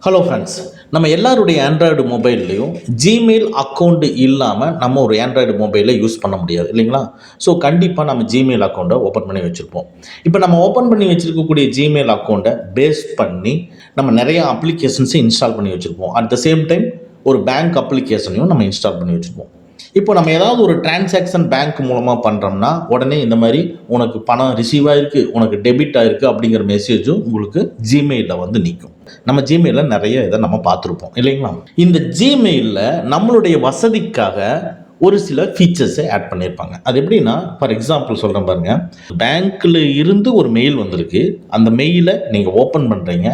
Hello friends, நம்ம எல்லாருடைய Android மொபைல்லையும் Gmail account இல்லாமல் நம்ம ஒரு ஆண்ட்ராய்டு மொபைலை யூஸ் பண்ண முடியாது இல்லைங்களா? ஸோ கண்டிப்பாக நம்ம ஜிமெயில் அக்கௌண்ட்டை ஓப்பன் பண்ணி வச்சுருப்போம். இப்போ நம்ம ஓப்பன் பண்ணி வச்சுருக்கக்கூடிய ஜிமெயில் அக்கௌண்ட்டை பேஸ் பண்ணி நம்ம நிறைய அப்ளிகேஷன்ஸை இன்ஸ்டால் பண்ணி வச்சுருப்போம். அட் த சேம் டைம் ஒரு பேங்க் அப்ளிகேஷனையும் நம்ம இன்ஸ்டால் பண்ணி வச்சுருப்போம். இப்போ நம்ம ஏதாவது ஒரு டிரான்சாக்ஷன் பேங்க் மூலமாக பண்ணுறோம்னா உடனே இந்த மாதிரி உனக்கு பணம் ரிசீவ் ஆகிருக்கு, உனக்கு டெபிட் ஆகிருக்கு அப்படிங்கிற மெசேஜும் உங்களுக்கு ஜிமெயிலில் வந்து நிற்கும். நம்ம ஜிமெயிலில் நிறைய இதை நம்ம பார்த்துருப்போம் இல்லைங்களா? இந்த ஜிமெயிலில் நம்மளுடைய வசதிக்காக ஒரு சில ஃபீச்சர்ஸை ஆட் பண்ணியிருப்பாங்க. அது எப்படின்னா, ஃபார் எக்ஸாம்பிள் சொல்கிறேன் பாருங்கள். பேங்க்கில் இருந்து ஒரு மெயில் வந்திருக்கு. அந்த மெயிலை நீங்கள் ஓப்பன் பண்ணுறீங்க.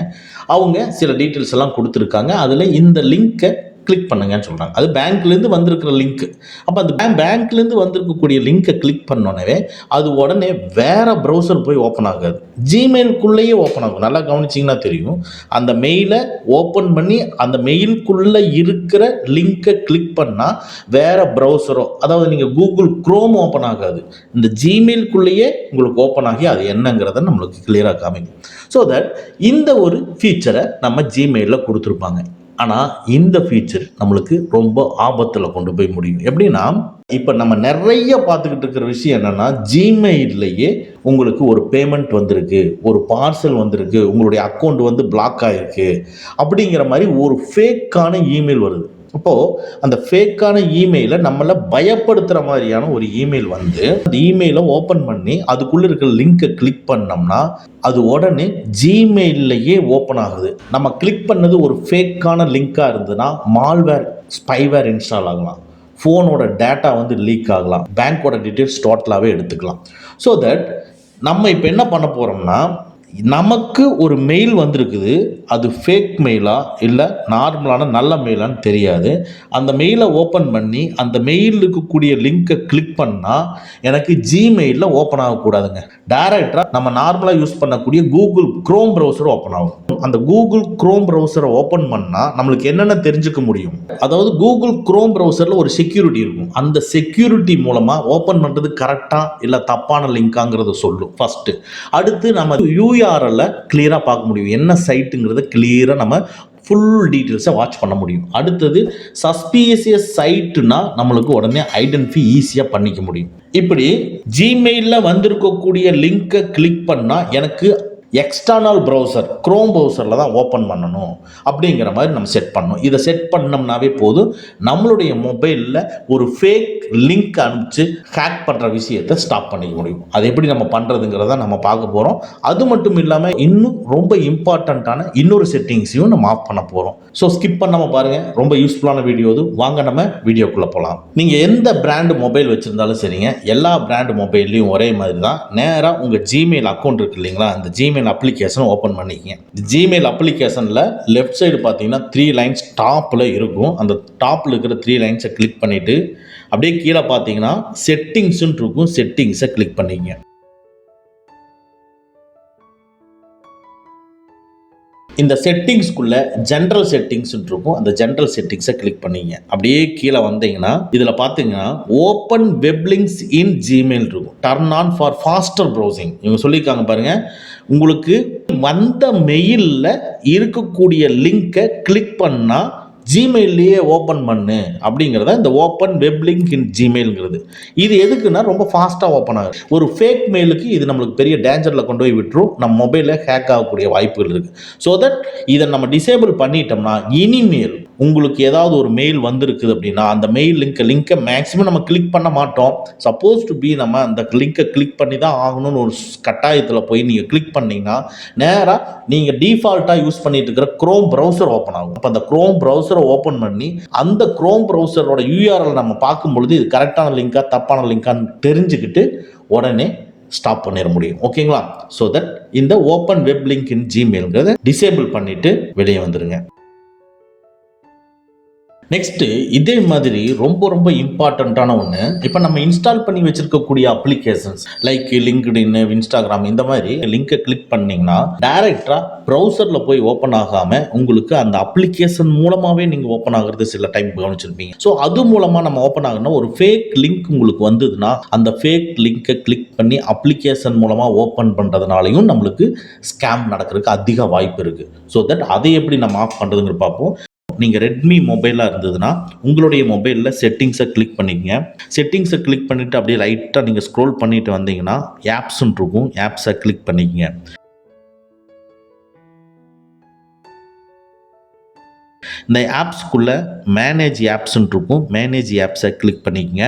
அவங்க சில டீட்டெயில்ஸ் எல்லாம் கொடுத்துருக்காங்க. அதில் இந்த லிங்க்கை கிளிக் பண்ணுங்கன்னு சொல்கிறாங்க. அது பேங்க்லேருந்து வந்திருக்கிற லிங்க். அப்போ அந்த பேங்க்லேருந்து வந்திருக்கக்கூடிய லிங்க்கை கிளிக் பண்ணோன்னே அது உடனே வேறு ப்ரௌசர் போய் ஓப்பன் ஆகாது, ஜிமெயிலுக்குள்ளேயே ஓப்பன் ஆகும். நல்லா கவனிச்சிங்கன்னா தெரியும். அந்த மெயிலை ஓப்பன் பண்ணி அந்த மெயிலுக்குள்ளே இருக்கிற லிங்க்கை கிளிக் பண்ணால் வேறு ப்ரௌசரோ, அதாவது நீங்கள் கூகுள் குரோம் ஓப்பன் ஆகாது, இந்த ஜிமெயிலுக்குள்ளேயே உங்களுக்கு ஓப்பன் ஆகி அது என்னங்கிறத நம்மளுக்கு கிளியராக காமிக்கும். ஸோ தட் இந்த ஒரு ஃபீச்சரை நம்ம ஜிமெயிலில் கொடுத்துருப்பாங்க. ஆனால் இந்த ஃபீச்சர் நம்மளுக்கு ரொம்ப ஆபத்தில் கொண்டு போய் முடியும். எப்படின்னா, இப்போ நம்ம நிறைய பார்த்துக்கிட்டு இருக்கிற விஷயம் என்னென்னா, ஜிமெயிலேயே உங்களுக்கு ஒரு பேமெண்ட் வந்திருக்கு, ஒரு பார்சல் வந்திருக்கு, உங்களுடைய அக்கௌண்ட் வந்து பிளாக் ஆகிருக்கு அப்படிங்கிற மாதிரி ஒரு ஃபேக்கான இமெயில் வருது. அப்போது அந்த ஃபேக்கான இமெயிலை நம்மளை பயப்படுத்துகிற மாதிரியான ஒரு இமெயில் வந்து அந்த இமெயிலை ஓப்பன் பண்ணி அதுக்குள்ளே இருக்கிற லிங்கை கிளிக் பண்ணோம்னா அது உடனே ஜிமெயிலேயே ஓப்பன் ஆகுது. நம்ம கிளிக் பண்ணது ஒரு ஃபேக்கான லிங்காக இருந்ததுன்னா மால்வேர், ஸ்பைவேர் இன்ஸ்டால் ஆகலாம், ஃபோனோட டேட்டா வந்து லீக் ஆகலாம், பேங்க்கோட டீட்டெயில்ஸ் டோட்டலாகவே எடுத்துக்கலாம். ஸோ தட் நம்ம இப்போ என்ன பண்ண போகிறோம்னா, நமக்கு ஒரு மெயில் வந்திருக்குது, அது ஃபேக் மெயிலா இல்லை நார்மலான நல்ல மெயிலான்னு தெரியாது. அந்த மெயிலை ஓப்பன் பண்ணி அந்த மெயிலில் இருக்கக்கூடிய லிங்கை கிளிக் பண்ணால் எனக்கு ஜிமெயிலில் ஓப்பன் ஆகக்கூடாதுங்க. டைரக்டாக நம்ம நார்மலாக யூஸ் பண்ணக்கூடிய கூகுள் குரோம் ப்ரௌசர் ஓப்பன் ஆகும். அந்த கூகுள் குரோம் ப்ரௌசரை ஓப்பன் பண்ணால் நம்மளுக்கு என்னென்ன தெரிஞ்சுக்க முடியும். அதாவது கூகுள் குரோம் ப்ரௌசரில் ஒரு செக்யூரிட்டி இருக்கும். அந்த செக்யூரிட்டி மூலமாக ஓப்பன் பண்ணுறது கரெக்டாக இல்லை தப்பான லிங்காங்கிறத சொல்லும் ஃபஸ்ட்டு. அடுத்து நம்ம யூஆர்எல்ல கிளியராக பார்க்க முடியும், என்ன சைட்டுங்கிறத கிளியராக நம்ம ஃபுல் டீட்டெயில்ஸை வாட்ச் பண்ண முடியும். அடுத்தது சஸ்பீசியஸ் சைட்டுனா நம்மளுக்கு உடனே ஐடென்டிஃபை ஈஸியாக பண்ணிக்க முடியும். இப்படி ஜிமெயிலில் வந்திருக்கக்கூடிய லிங்கை கிளிக் பண்ணால் எனக்கு எக்ஸ்டர்னல் ப்ரௌசர் குரோம் ப்ரௌசரில் தான் ஓப்பன் பண்ணணும் அப்படிங்கிற மாதிரி நம்ம செட் பண்ணணும். இதை செட் பண்ணோம்னாவே போதும், நம்மளுடைய மொபைலில் ஒரு ஃபேக் லிங்க் அனுப்பிச்சு ஹேக் பண்ணுற விஷயத்தை ஸ்டாப் பண்ணிக்க முடியும். அது எப்படி நம்ம பண்ணுறதுங்கிறத நம்ம பார்க்க போகிறோம். அது மட்டும் இல்லாமல் இன்னும் ரொம்ப இம்பார்ட்டண்ட்டான இன்னொரு செட்டிங்ஸையும் நம்ம ஆஃப் பண்ண போகிறோம். ஸோ ஸ்கிப் பண்ணாமல் பாருங்கள், ரொம்ப யூஸ்ஃபுல்லான வீடியோ அது. வாங்க நம்ம வீடியோக்குள்ளே போகலாம். நீங்கள் எந்த பிராண்டு மொபைல் வச்சுருந்தாலும் சரிங்க, எல்லா பிராண்டு மொபைல்லையும் ஒரே மாதிரி தான். நேராக உங்கள் ஜிமெயில் அக்கௌண்ட் இருக்குது இல்லைங்களா, அந்த ஜிமெயில் அப்ளிகேஷன் ஓப்பன் பண்ணிக்கங்க. ஜிமெயில் அப்ளிகேஷனில் லெஃப்ட் சைடு பார்த்தீங்கன்னா 3 லைன்ஸ் டாப்பில் இருக்கும். அந்த டாப்பில் இருக்கிற 3 லைன்ஸை கிளிக் பண்ணிவிட்டு அப்படியே கீழே பார்த்தீங்கன்னா செட்டிங்ஸ்ன்னு இருக்கும், செட்டிங்ஸை கிளிக் பண்ணிக்கங்க. இந்த செட்டிங்ஸ்குள்ள ஜென்ரல் செட்டிங்ஸ் இருக்கும், அந்த ஜென்ரல் செட்டிங்ஸை கிளிக் பண்ணிங்க. அப்படியே கீழே வந்தீங்கன்னா இதில் பார்த்தீங்கன்னா open web links in Gmail இருக்கும். Turn on for faster browsing இவங்க சொல்லியிருக்காங்க பாருங்க. உங்களுக்கு வந்த மெயிலில் இருக்கக்கூடிய லிங்கை கிளிக் பண்ணால் ஜிமெயிலேயே ஓப்பன் பண்ணு அப்படிங்கிறத இந்த ஓப்பன் வெப் லிங்க் இன் ஜிமெயில்ங்கிறது. இது எதுக்குன்னா ரொம்ப ஃபாஸ்ட்டாக ஓப்பன் ஆகுது. ஒரு ஃபேக் மெயிலுக்கு இது நம்மளுக்கு பெரிய டேஞ்சரில் கொண்டு போய் விட்டுரும். நம்ம மொபைலில் ஹேக் ஆகக்கூடிய வாய்ப்புகள் இருக்குது. ஸோ தட் இதை நம்ம டிசேபிள் பண்ணிட்டோம்னா இனிமேல் உங்களுக்கு ஏதாவது ஒரு மெயில் வந்திருக்குது அப்படின்னா அந்த மெயில் லிங்கை மேக்ஸிமம் நம்ம கிளிக் பண்ண மாட்டோம். சப்போஸ் டு பி நம்ம அந்த லிங்கை கிளிக் பண்ணி தான் ஆகணும்னு ஒரு கட்டாயத்தில் போய் நீங்கள் கிளிக் பண்ணிங்கன்னா நேராக நீங்கள் டிஃபால்ட்டாக யூஸ் பண்ணிட்டு இருக்கிற குரோம் ப்ரௌசர் ஓப்பன் ஆகும். அப்போ அந்த குரோம் ப்ரௌசரை ஓப்பன் பண்ணி அந்த குரோம் ப்ரௌசரோட யூஆர்எல் நம்ம பார்க்கும் பொழுது இது கரெக்டான லிங்கா தப்பான லிங்கான்னு தெரிஞ்சுக்கிட்டு உடனே ஸ்டாப் பண்ணிட முடியும். ஓகேங்களா? ஸோ தட் இந்த ஓப்பன் வெப் லிங்க் இன் ஜிமெயில்ங்கிறத டிசேபிள் பண்ணிட்டு வெளியே வந்துடுங்க. நெக்ஸ்ட்டு இதே மாதிரி ரொம்ப ரொம்ப இம்பார்ட்டண்ட்டான ஒன்று, இப்போ நம்ம இன்ஸ்டால் பண்ணி வச்சிருக்கக்கூடிய அப்ளிகேஷன்ஸ் லைக் லிங்க்டின், இன்ஸ்டாகிராம் இந்த மாதிரி லிங்கை கிளிக் பண்ணிங்கன்னா டைரெக்டாக ப்ரௌசரில் போய் ஓப்பன் ஆகாமல் உங்களுக்கு அந்த அப்ளிகேஷன் மூலமாகவே நீங்கள் ஓப்பன் ஆகிறது சில டைம் கவனிச்சிருப்பீங்க. ஸோ அது மூலமாக நம்ம ஓப்பன் ஆகணும்னா ஒரு ஃபேக் லிங்க் உங்களுக்கு வந்ததுன்னா அந்த ஃபேக் லிங்கை கிளிக் பண்ணி அப்ளிகேஷன் மூலமாக ஓப்பன் பண்ணுறதுனாலையும் நம்மளுக்கு ஸ்கேம் நடக்கிறதுக்கு அதிக வாய்ப்பு இருக்குது. ஸோ தட் அதை எப்படி நம்ம ஆஃப் பண்ணுறதுங்கிற பார்ப்போம். நீங்கள் ரெட்மி மொபைலாக இருந்ததுன்னா உங்களுடைய மொபைலில் செட்டிங்ஸை கிளிக் பண்ணிக்கங்க. செட்டிங்ஸை கிளிக் பண்ணிவிட்டு அப்படியே லைட்டாக நீங்கள் ஸ்க்ரோல் பண்ணிட்டு வந்தீங்கன்னா ஆப்ஸ்ன்னு இருக்கும். ஆப்ஸை கிளிக் பண்ணிக்கங்க. இந்த ஆப்ஸ்க்குள்ளே மேனேஜ் ஆப்ஸ்ன்னு இருக்கும். மேனேஜ் ஆப்ஸை கிளிக் பண்ணிக்கங்க.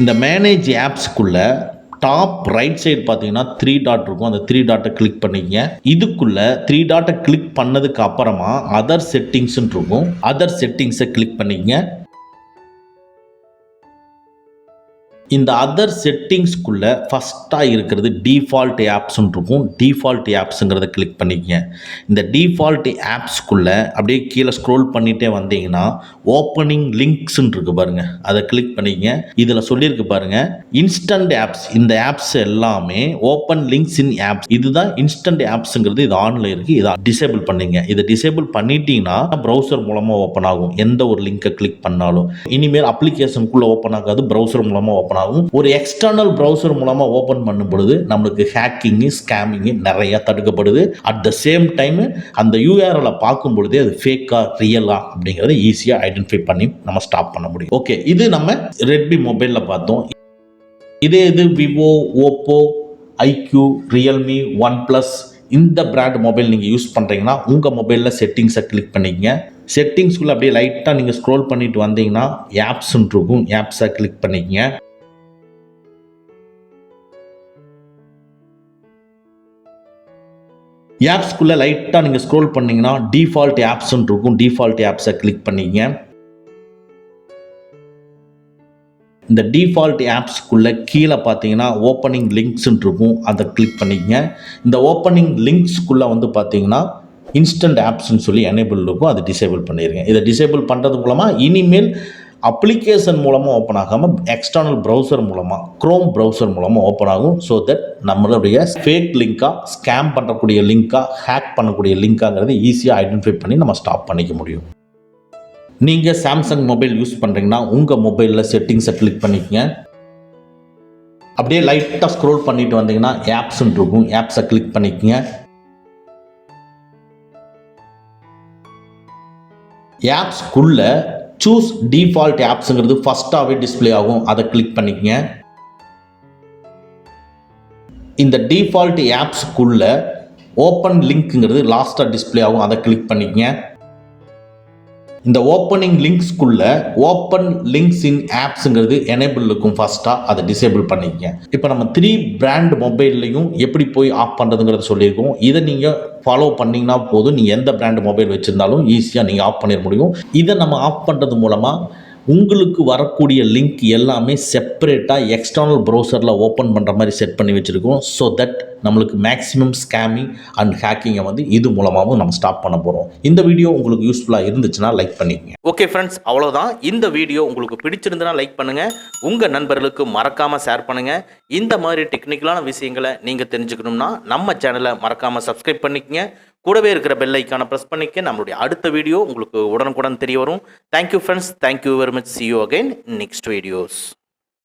இந்த மேனேஜ் ஆப்ஸ்க்குள்ளே டாப் ரைட் சைடு பார்த்தீங்கன்னா 3 டாட் இருக்கும். அந்த 3 டாட்டை கிளிக் பண்ணிக்கங்க. இதுக்குள்ள 3 டாட்டை கிளிக் பண்ணதுக்கு அப்புறமா அதர் செட்டிங்ஸ்ன்னு இருக்கும். அதர் செட்டிங்ஸை கிளிக் பண்ணிக்கங்க. இந்த அதர் செட்டிங்ஸ்க்குள்ளே ஃபஸ்ட்டாக இருக்கிறது டிஃபால்ட் ஆப்ஸ்ன்னு இருக்கும். டிஃபால்ட் ஆப்ஸுங்கிறத கிளிக் பண்ணிக்கங்க. இந்த டிஃபால்ட் ஆப்ஸ்க்குள்ளே அப்படியே கீழே ஸ்க்ரோல் பண்ணிகிட்டே வந்தீங்கன்னா ஓப்பனிங் லிங்க்ஸ்ன்னு இருக்குது பாருங்கள், அதை கிளிக் பண்ணிக்கங்க. இதில் சொல்லியிருக்கு பாருங்கள் இன்ஸ்டன்ட் ஆப்ஸ். இந்த ஆப்ஸ் எல்லாமே ஓப்பன் லிங்க்ஸ் இன் ஆப்ஸ். இதுதான் இன்ஸ்டன்ட் ஆப்ஸுங்கிறது. இது ஆனில் இருக்குது. இதை டிசேபிள் பண்ணிங்க. இதை டிசேபிள் பண்ணிட்டீங்கன்னா ப்ரௌசர் மூலமாக ஓப்பன் ஆகும். எந்த ஒரு லிங்கை கிளிக் பண்ணாலும் இனிமேல் அப்ளிகேஷனுக்குள்ளே ஓப்பன் ஆகாது, ப்ரௌசர் மூலமாக ஓப்பன் ஆகும். ஒரு எக்ஸ்டர்னல் ப்ரௌசர் மூலமா ஓபன் பண்ணும் பொழுது நம்மளுக்கு ஹேக்கிங், ஸ்கேமிங் நிறைய தடுக்கப்படுது. அட் த சேம் டைம் அந்த URL பார்க்கும் பொழுதே அது ஃபேக்கா ரியலா அப்படிங்கறத ஈஸியா ஐடென்டிஃபை பண்ணி நம்ம ஸ்டாப் பண்ண முடியும். ஓகே, இது நம்ம ரெட்மி மொபைல்ல பார்த்தோம். இதே இது Vivo, Oppo, iQOO, Realme, OnePlus இந்த பிராண்ட் மொபைல் நீங்கள் யூஸ் பண்ணுறீங்கன்னா உங்கள் மொபைலில் செட்டிங்ஸை கிளிக் பண்ணிக்கங்க. செட்டிங்ஸ்குள்ளே அப்படியே லைட்டாக நீங்கள் ஸ்க்ரோல் பண்ணிட்டு வந்தீங்கன்னா ஆப்ஸ்ன்னு இருக்கும். ஆப்ஸை கிளிக் பண்ணிக்கங்க. ஆப்ஸ்க்குள்ளே லைட்டாக நீங்கள் ஸ்க்ரோல் பண்ணிங்கன்னா டிஃபால்ட் ஆப்ஸ்ன்னு இருக்கும். டிஃபால்ட் ஆப்ஸை கிளிக் பண்ணிக்கங்க. இந்த டிஃபால்ட் ஆப்ஸ்க்குள்ளே கீழே பார்த்தீங்கன்னா ஓப்பனிங் லிங்க்ஸ்ன்னு இருக்கும். அதை கிளிக் பண்ணிக்கங்க. இந்த ஓப்பனிங் லிங்க்ஸ்க்குள்ளே வந்து பார்த்தீங்கன்னா இன்ஸ்டன்ட் ஆப்ஸ்ன்னு சொல்லி எனேபிள் இருக்கும். அதை டிசேபிள் பண்ணிடுங்க. இதை டிசேபிள் பண்ணுறது மூலமாக இனிமேல் அப்ளிகேஷன் மூலமாக ஓப்பன் ஆகாமல் எக்ஸ்டர்னல் ப்ரௌசர் மூலமாக க்ரோம் ப்ரௌசர் மூலமாக ஓப்பன் ஆகும். ஸோ தட் நம்மளுடைய ஃபேக் லிங்காக, ஸ்கேம் பண்ணக்கூடிய லிங்காக, ஹேக் பண்ணக்கூடிய லிங்காங்கிறது ஈஸியாக ஐடென்டிஃபை பண்ணி நம்ம ஸ்டாப் பண்ணிக்க முடியும். நீங்கள் சாம்சங் மொபைல் யூஸ் பண்ணுறீங்கன்னா உங்கள் மொபைலில் செட்டிங்ஸை கிளிக் பண்ணிக்கங்க. அப்படியே லைட்டாக ஸ்க்ரோல் பண்ணிட்டு வந்தீங்கன்னா ஆப்ஸ்ன்னு இருக்கும். ஆப்ஸை கிளிக் பண்ணிக்கங்க. ஆப்ஸ்க்குள்ள சூஸ் டிஃபால்ட் ஆப்ஸுங்கிறது ஃபஸ்ட்டாகவே டிஸ்பிளே ஆகும். அதை கிளிக் பண்ணிக்கங்க. இந்த டிஃபால்ட் ஆப்ஸ்க்குள்ள ஓப்பன் லிங்க்ங்கிறது லாஸ்ட்டாக டிஸ்பிளே ஆகும். அதை கிளிக் பண்ணிக்கங்க. இந்த ஓப்பனிங் லிங்க்ஸ்க்குள்ள ஓப்பன் லிங்க்ஸ் இன் ஆப்ஸுங்கிறது எனேபிள் இருக்கும். ஃபஸ்ட்டாக அதை டிசேபிள் பண்ணிக்கங்க. இப்போ நம்ம 3 பிராண்ட் மொபைல்லையும் எப்படி போய் ஆஃப் பண்ணுறதுங்கிறத சொல்லியிருக்கோம். இதை நீங்கள் ஃபாலோ பண்ணிங்கன்னா போதும். நீங்கள் எந்த பிராண்ட் மொபைல் வச்சுருந்தாலும் ஈஸியாக நீங்கள் ஆஃப் பண்ணிட முடியும். இதை நம்ம ஆஃப் பண்ணுறது மூலமாக உங்களுக்கு வரக்கூடிய லிங்க் எல்லாமே செப்பரேட்டாக எக்ஸ்டர்னல் ப்ரௌசரில் ஓப்பன் பண்ணுற மாதிரி செட் பண்ணி வச்சுருக்கோம். ஸோ தட் நம்மளுக்கு மேக்ஸிமம் ஸ்கேமிங் அண்ட் ஹேக்கிங்கை வந்து இது மூலமாகவும் நம்ம ஸ்டாப் பண்ண போகிறோம். இந்த வீடியோ உங்களுக்கு யூஸ்ஃபுல்லாக இருந்துச்சுன்னா லைக் பண்ணிக்கங்க. ஓகே ஃப்ரெண்ட்ஸ், அவ்வளோதான். இந்த வீடியோ உங்களுக்கு பிடிச்சிருந்தனா லைக் பண்ணுங்கள். உங்கள் நண்பர்களுக்கு மறக்காமல் ஷேர் பண்ணுங்கள். இந்த மாதிரி டெக்னிக்கலான விஷயங்களை நீங்கள் தெரிஞ்சுக்கணும்னா நம்ம சேனலை மறக்காமல் சப்ஸ்கிரைப் பண்ணிக்கங்க. கூடவே இருக்கிற பெல் ஐக்கானை ப்ரெஸ் பண்ணிக்க. நம்மளுடைய அடுத்த வீடியோ உங்களுக்கு உடனுக்குடன் தெரிய வரும். Thank you friends. Thank you very much. See you again in next videos.